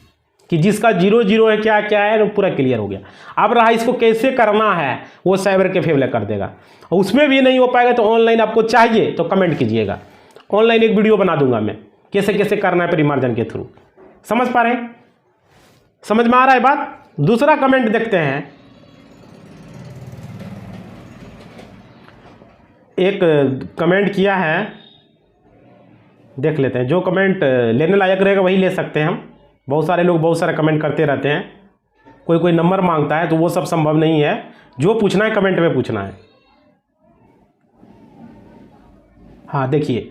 कि जिसका 0 है क्या क्या है, वो पूरा क्लियर हो गया। अब रहा इसको कैसे करना है, वो साइबर कैफे वाला कर देगा। उसमें भी नहीं हो पाएगा तो ऑनलाइन आपको चाहिए तो कमेंट कीजिएगा, ऑनलाइन एक वीडियो बना दूंगा मैं, कैसे कैसे करना है परिमार्जन के थ्रू। समझ पा रहे हैं? समझ में आ रहा है बात? दूसरा कमेंट देखते हैं। एक कमेंट किया है, देख लेते हैं। जो कमेंट लेने लायक रहेगा वही ले सकते हैं हम। बहुत सारे लोग बहुत सारे कमेंट करते रहते हैं, कोई नंबर मांगता है, तो वो सब संभव नहीं है। जो पूछना है कमेंट में पूछना है। हाँ देखिए,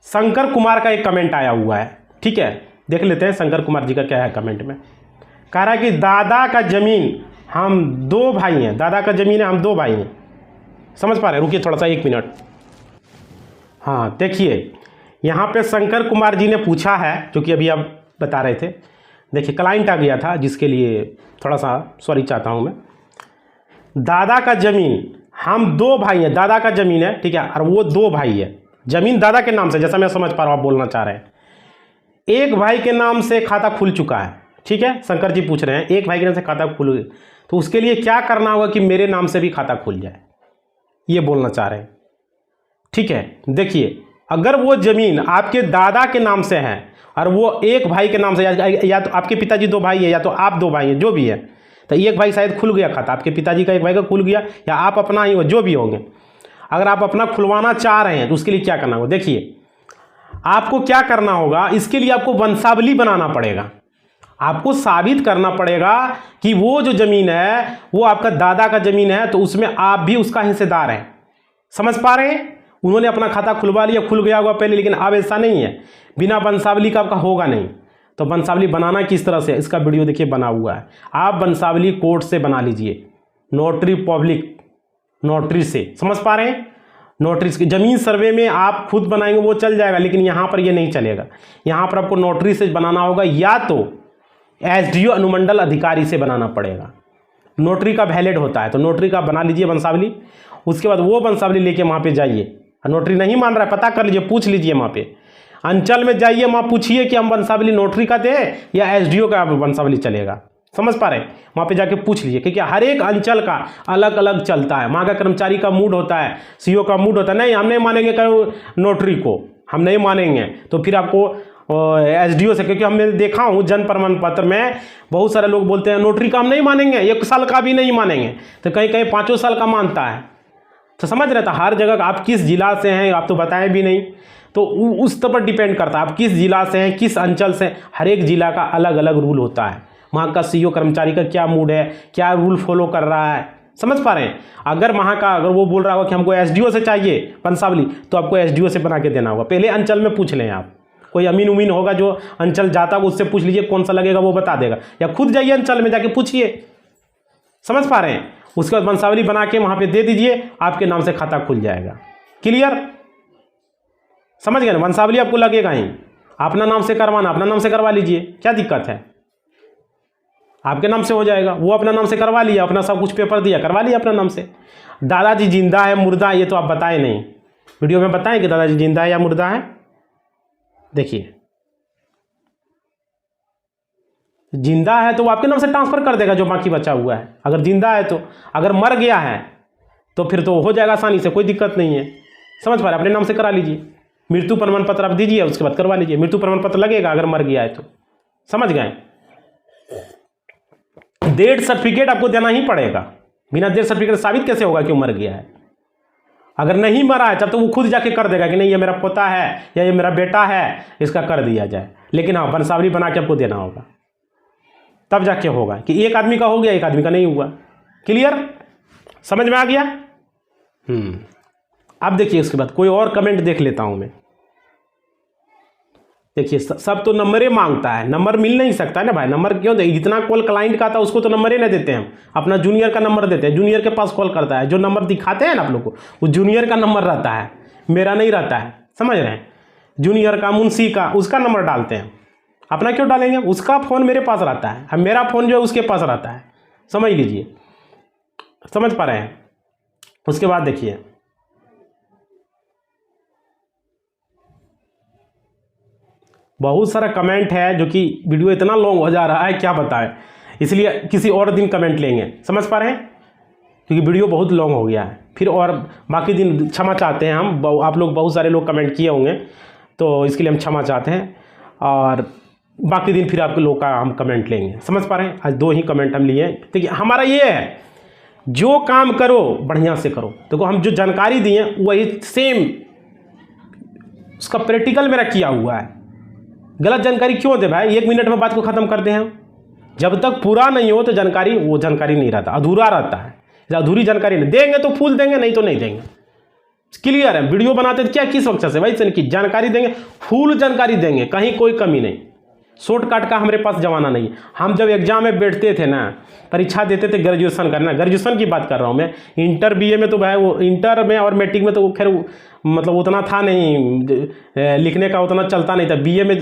शंकर कुमार का एक कमेंट आया हुआ है, ठीक है, देख लेते हैं शंकर कुमार जी का क्या है कमेंट में। कह रहा है कि दादा का ज़मीन, हम 2 भाई हैं, दादा का ज़मीन है, हम 2 भाई हैं। समझ पा रहे हैं? रुकिए थोड़ा सा 1 मिनट। हाँ देखिए, यहाँ पे शंकर कुमार जी ने पूछा है, जो कि अभी आप बता रहे थे। देखिए क्लाइंट आ गया था जिसके लिए थोड़ा सा सॉरी चाहता हूँ मैं। दादा का ज़मीन, हम 2 भाई हैं, दादा का ज़मीन है, ठीक है, और वो 2 भाई है। ज़मीन दादा के नाम से, जैसा मैं समझ पा रहा हूँ आप बोलना चाह रहे हैं। एक भाई के नाम से खाता खुल चुका है, ठीक है, शंकर जी पूछ रहे हैं एक भाई के नाम से खाता खुल, तो उसके लिए क्या करना होगा कि मेरे नाम से भी खाता खुल जाए, ये बोलना चाह रहे हैं। ठीक है, देखिए अगर वो ज़मीन आपके दादा के नाम से है और वो एक भाई के नाम से, या तो आपके पिताजी 2 भाई है या तो आप 2 भाई हैं, जो भी है, तो एक भाई शायद खुल गया खाता, आपके पिताजी का एक भाई का खुल गया, या आप अपना ही हो, जो भी होंगे। अगर आप अपना खुलवाना चाह रहे हैं तो उसके लिए क्या करना होगा, देखिए आपको क्या करना होगा, इसके लिए आपको वंशावली बनाना पड़ेगा। आपको साबित करना पड़ेगा कि वो जो ज़मीन है वो आपका दादा का ज़मीन है, तो उसमें आप भी उसका हिस्सेदार हैं। समझ पा रहे हैं? उन्होंने अपना खाता खुलवा लिया, खुल गया होगा पहले, लेकिन अब ऐसा नहीं है, बिना वंशावली का आपका होगा नहीं। तो वंशावली बनाना किस तरह से, इसका वीडियो देखिए बना हुआ है। आप वंशावली कोर्ट से बना लीजिए, नोटरी पब्लिक नोटरी से। समझ पा रहे हैं? नोटरी की ज़मीन सर्वे में आप खुद बनाएंगे वो चल जाएगा, लेकिन यहाँ पर ये नहीं चलेगा। यहाँ पर आपको नोटरी से बनाना होगा, या तो एसडीओ अनुमंडल अधिकारी से बनाना पड़ेगा। नोटरी का वैलिड होता है, तो नोटरी का बना लीजिए वंशावली। उसके बाद वो वंशावली लेके वहाँ पे जाइए। नोटरी नहीं मान रहा है, पता कर लीजिए, पूछ लीजिए, वहाँ पे अंचल में जाइए, वहाँ पूछिए कि हम वंशावली नोटरी का दें या एसडीओ का वंशावली चलेगा। समझ पा रहे हैं? वहाँ पे जाके पूछ लीजिए, क्योंकि हर एक अंचल का अलग अलग चलता है। वहाँ का कर्मचारी का मूड होता है, सीओ का मूड होता है, नहीं हम नहीं मानेंगे नोटरी को, हम नहीं मानेंगे, तो फिर आपको एसडीओ से, क्योंकि हमने देखा हूँ जन प्रमाण पत्र में बहुत सारे लोग बोलते हैं नोटरी का हम नहीं मानेंगे, 1 साल का भी नहीं मानेंगे, तो कहीं कहीं 5 साल का मानता है। तो समझ रहे था, हर जगह आप किस जिला से हैं आप तो बताएं भी नहीं, तो उस पर डिपेंड करता है आप किस जिला से हैं, किस अंचल से। हर एक जिला का अलग अलग रूल होता है, वहाँ का सीईओ कर्मचारी का क्या मूड है, क्या रूल फॉलो कर रहा है। समझ पा रहे हैं? अगर वहाँ का अगर वो बोल रहा होगा कि हमको एसडीओ से चाहिए वंशावली, तो आपको एसडीओ से बना के देना होगा। पहले अंचल में पूछ लें आप, कोई अमीन उमीन होगा जो अंचल जाता है उससे पूछ लीजिए कौन सा लगेगा, वो बता देगा, या खुद जाइए अंचल में जाके पूछिए। समझ पा रहे हैं? उसके बाद वंशावली बना के वहाँ पे दे दीजिए, आपके नाम से खाता खुल जाएगा। क्लियर? समझ गए ना? वंशावली आपको लगेगा ही, अपना नाम से करवाना, अपना नाम से करवा लीजिए, क्या दिक्कत है, आपके नाम से हो जाएगा। वो अपना नाम से करवा लिया, अपना सब कुछ पेपर दिया, करवा लिया अपना नाम से। दादाजी जिंदा है मुर्दा, ये तो आप बताए नहीं, वीडियो में बताएं कि दादाजी जिंदा है या मुर्दा है। देखिए जिंदा है तो वो आपके नाम से ट्रांसफर कर देगा जो बाकी बचा हुआ है, अगर जिंदा है तो। अगर मर गया है तो फिर तो हो जाएगा आसानी से, कोई दिक्कत नहीं है। समझ पा रहे, अपने नाम से करा लीजिए, मृत्यु प्रमाण पत्र आप दीजिए, उसके बाद करवा लीजिए। मृत्यु प्रमाण पत्र लगेगा अगर मर गया है तो, समझ गए। डेथ सर्टिफिकेट आपको देना ही पड़ेगा, बिना डेथ सर्टिफिकेट साबित कैसे होगा कि वो मर गया है। अगर नहीं मरा है तब तो वो खुद जाके कर देगा कि नहीं ये मेरा पोता है या ये मेरा बेटा है, इसका कर दिया जाए। लेकिन हाँ, वंशावली बना के आपको देना होगा, तब जाके होगा कि एक आदमी का हो गया, एक आदमी का नहीं हुआ। क्लियर, समझ में आ गया। अब देखिए उसके बाद कोई और कमेंट देख लेता हूं मैं। देखिए सब तो नंबरे मांगता है, नंबर मिल नहीं सकता है ना भाई। नंबर क्यों दे, जितना कॉल क्लाइंट का था उसको तो नंबर ही नहीं देते हम, अपना जूनियर का नंबर देते हैं। जूनियर के पास कॉल करता है, जो नंबर दिखाते हैं ना आप लोग को, वो जूनियर का नंबर रहता है, मेरा नहीं रहता है। समझ रहे हैं, जूनियर का, मुंशी का, उसका नंबर डालते हैं। अपना क्यों डालेंगे, उसका फ़ोन मेरे पास रहता है, अब मेरा फ़ोन जो है उसके पास रहता है। समझ लीजिए, समझ पा रहे हैं। उसके बाद देखिए बहुत सारा कमेंट है, जो कि वीडियो इतना लॉन्ग हो जा रहा है क्या बताएं, इसलिए किसी और दिन कमेंट लेंगे। समझ पा रहे हैं, क्योंकि वीडियो बहुत लॉन्ग हो गया है। फिर और बाकी दिन क्षमा चाहते हैं हम, आप लोग बहुत सारे लोग कमेंट किए होंगे तो इसके लिए हम क्षमा चाहते हैं, और बाकी दिन फिर आप लोग का हम कमेंट लेंगे। समझ पा रहे हैं, आज 2 ही कमेंट हम लिए। देखिए हमारा ये है, जो काम करो बढ़िया से करो। देखो हम जो जानकारी दिए वही सेम उसका प्रैक्टिकल मेरा किया हुआ है। गलत जानकारी क्यों दे भाई, 1 मिनट में बात को ख़त्म करते हैं। जब तक पूरा नहीं हो तो जानकारी, वो जानकारी नहीं रहता, अधूरा रहता है। अधूरी जानकारी नहीं देंगे तो फुल देंगे, नहीं तो नहीं देंगे। क्लियर है, वीडियो बनाते तो क्या किस वक्त से भाई की जानकारी देंगे, फुल जानकारी देंगे, कहीं कोई कमी नहीं। शॉर्टकट का हमारे पास जमाना नहीं। हम जब एग्जाम में बैठते थे ना, परीक्षा देते थे ग्रेजुएशन करना, ग्रेजुएशन की बात कर रहा हूँ मैं। इंटर बीए में तो भाई वो इंटर में और मैट्रिक में तो खैर मतलब उतना था नहीं, लिखने का उतना चलता नहीं था। बीए में,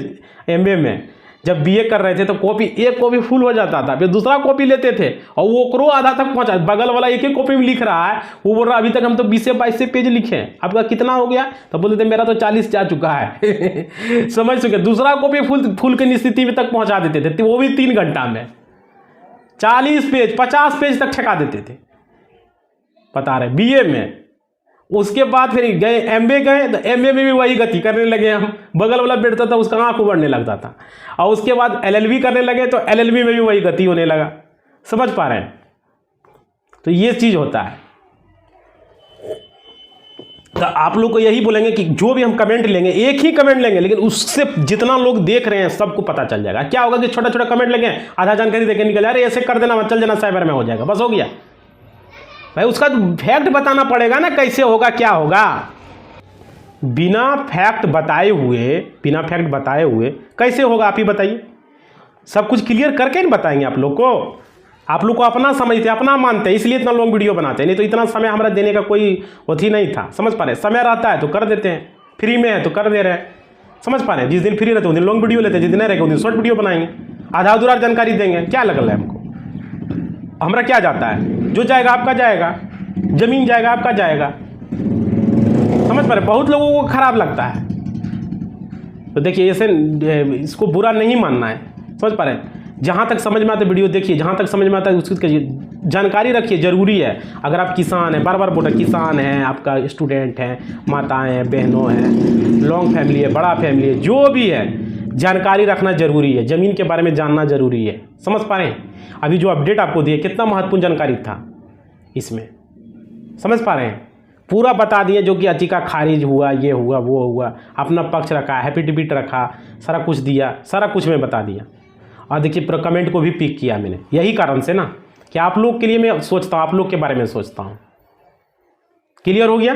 एमए में जब बीए कर रहे थे तो कॉपी, एक कॉपी फुल हो जाता था, फिर दूसरा कॉपी लेते थे और वो करो आधा तक पहुंचा। बगल वाला एक ही कॉपी में लिख रहा है, वो बोल रहा है अभी तक हम तो 20 से 22 से पेज लिखे हैं, आपका कितना हो गया? तो बोलते थे मेरा तो 40 जा चुका है। समझ चुके, दूसरा कॉपी फुल की स्थिति में तक पहुंचा देते थे, वो भी 3 घंटा में 40 पेज 50 पेज तक छका देते थे, बता रहे बीए में। उसके बाद फिर गए एमए गए, तो एमए में भी वही गति करने लगे हम। बगल वाला बैठता था उसका आंख उभरने लगता था, और उसके बाद एलएलबी करने लगे तो एलएलबी में भी वही गति होने लगा। समझ पा रहे हैं, तो ये चीज़ होता है। तो आप लोग को यही बोलेंगे कि जो भी हम कमेंट लेंगे, एक ही कमेंट लेंगे, लेकिन उससे जितना लोग देख रहे हैं सबको पता चल जाएगा। क्या होगा कि छोटा छोटा कमेंट लेंगे, आधा जानकारी देके निकल जाए, अरे ऐसे कर देना, चल जाना, साइबर में हो जाएगा, बस हो गया भाई। उसका फैक्ट बताना पड़ेगा ना, कैसे होगा क्या होगा। बिना फैक्ट बताए हुए कैसे होगा, आप ही बताइए। सब कुछ क्लियर करके नहीं बताएंगे आप लोग को। आप लोग को अपना समझते, अपना मानते हैं, इसलिए इतना लॉन्ग वीडियो बनाते हैं। नहीं तो इतना समय हमारा देने का कोई होती नहीं था। समझ पा रहे, समय रहता है तो कर देते हैं, फ्री में है तो कर दे रहे हैं। समझ पा रहे हैं, जिस दिन फ्री रहते उस दिन लॉन्ग वीडियो लेते हैं, जिस दिन नहीं रहेगा उस दिन शॉर्ट वीडियो बनाएंगे, आधा अधूरा जानकारी देंगे। क्या लग रहा है हमको, हमारा क्या जाता है? जो जाएगा आपका जाएगा, जमीन जाएगा आपका जाएगा। समझ पा रहे, बहुत लोगों को खराब लगता है। तो देखिए ऐसे इसको बुरा नहीं मानना है। समझ पा रहे, जहाँ तक समझ में आता है वीडियो देखिए, जहाँ तक समझ में आता है उसकी जानकारी रखिए, ज़रूरी है। अगर आप किसान हैं, बार बार बोला किसान हैं, आपका स्टूडेंट हैं, माताएँ हैं, बहनों हैं, लॉन्ग फैमिली है, बड़ा फैमिली है, जो भी है, जानकारी रखना जरूरी है। ज़मीन के बारे में जानना जरूरी है। समझ पा रहे हैं, अभी जो अपडेट आपको दिए कितना महत्वपूर्ण जानकारी था इसमें। समझ पा रहे हैं, पूरा बता दिए, जो कि याचिका खारिज हुआ, ये हुआ, वो हुआ, अपना पक्ष रखा, एफिडेविट रखा, सारा कुछ दिया, सारा कुछ मैं बता दिया। और देखिए पूरा कमेंट को भी पिक किया मैंने, यही कारण से ना कि आप लोग के लिए मैं सोचता हूँ, आप लोग के बारे में सोचता हूँ। क्लियर हो गया?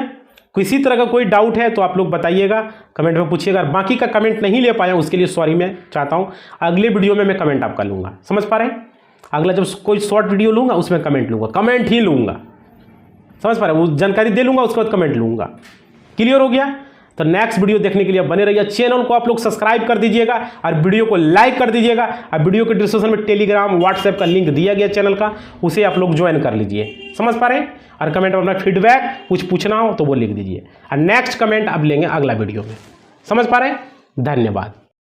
किसी तरह का कोई डाउट है तो आप लोग बताइएगा, कमेंट में पूछिएगा। बाकी का कमेंट नहीं ले पाया उसके लिए सॉरी मैं चाहता हूँ, अगले वीडियो में मैं कमेंट आपका लूँगा। समझ पा रहे हैं, अगला जब कोई शॉर्ट वीडियो लूँगा उसमें कमेंट लूँगा, कमेंट ही लूँगा। समझ पा रहे हैं, वो जानकारी दे लूँगा, उसके बाद कमेंट लूँगा। क्लियर हो गया? तो नेक्स्ट वीडियो देखने के लिए बने रहिए। चैनल को आप लोग सब्सक्राइब कर दीजिएगा और वीडियो को लाइक कर दीजिएगा। और वीडियो के डिस्क्रिप्शन में टेलीग्राम, व्हाट्सएप का लिंक दिया गया चैनल का, उसे आप लोग ज्वाइन कर लीजिए। समझ पा रहे हैं? और कमेंट में अपना फीडबैक कुछ पूछना हो तो वो लिख दीजिए, और नेक्स्ट कमेंट अब लेंगे अगला वीडियो में। समझ पा रहे हैं? धन्यवाद।